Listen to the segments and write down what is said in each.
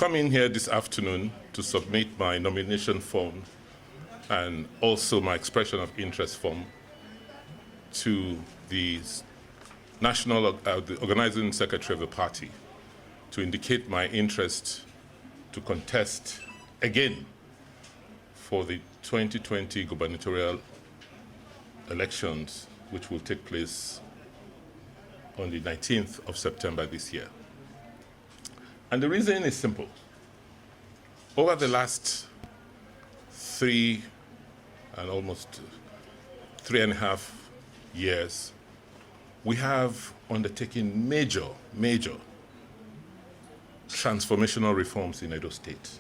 come in here this afternoon to submit my nomination form and also my expression of interest form to the the organizing secretary of the party to indicate my interest to contest again for the 2020 gubernatorial elections, which will take place on the 19th of September this year. And the reason is simple. Over the last almost 3.5 years, we have undertaken major transformational reforms in Edo State.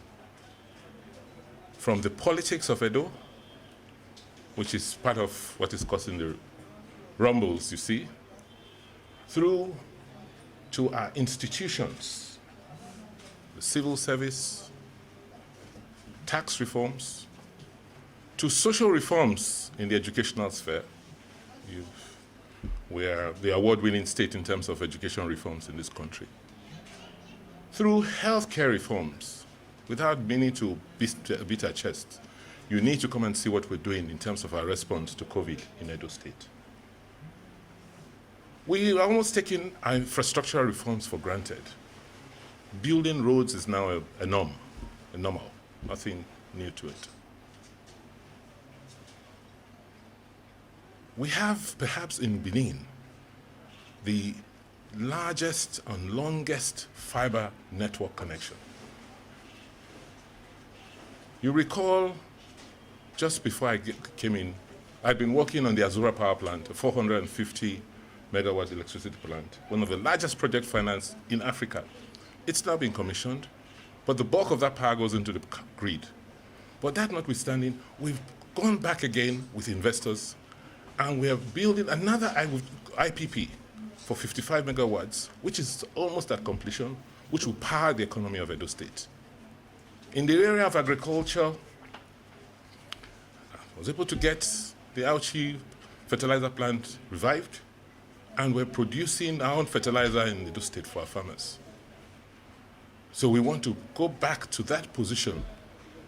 From the politics of Edo, which is part of what is causing the rumbles, you see, through to our institutions, the civil service, tax reforms, to social reforms in the educational sphere. We are the award-winning state in terms of education reforms in this country. Through healthcare reforms, without meaning to beat our chest, you need to come and see what we're doing in terms of our response to COVID in Edo State. We are almost taking our infrastructural reforms for granted. Building roads is now a normal, nothing new to it. We have, perhaps in Benin, the largest and longest fiber network connection. You recall, just before I came in, I'd been working on the Azura power plant, a 450 megawatt electricity plant, one of the largest projects financed in Africa. It's now been commissioned, but the bulk of that power goes into the grid. But that notwithstanding, we've gone back again with investors, and we are building another IPP for 55 megawatts, which is almost at completion, which will power the economy of Edo State. In the area of agriculture, I was able to get the Auchi fertilizer plant revived, and we're producing our own fertilizer in Edo State for our farmers. So we want to go back to that position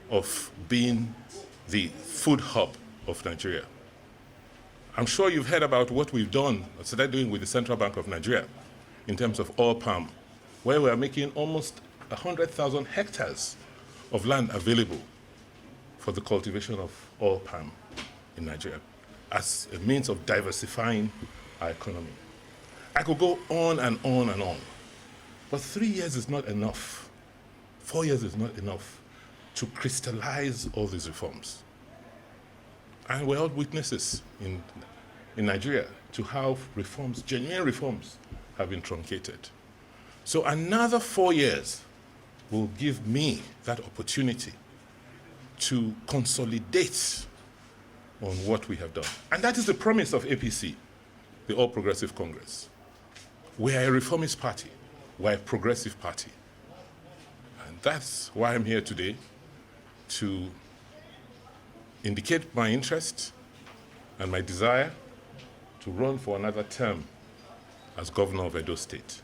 of being the food hub of Nigeria. I'm sure you've heard about what we've done, or started doing with the Central Bank of Nigeria in terms of oil palm, where we are making almost 100,000 hectares of land available for the cultivation of oil palm in Nigeria as a means of diversifying our economy. I could go on and on and on, but 3 years is not enough. 4 years is not enough to crystallize all these reforms. And we're all witnesses in Nigeria to how reforms, genuine reforms, have been truncated. So another 4 years will give me that opportunity to consolidate on what we have done. And that is the promise of APC, the All Progressive Congress. We are a reformist party. We're a progressive party. And that's why I'm here today, to indicate my interest and my desire to run for another term as governor of Edo State,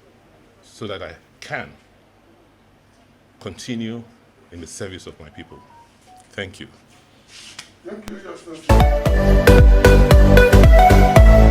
so that I can continue in the service of my people. Thank you. Thank you, Justice.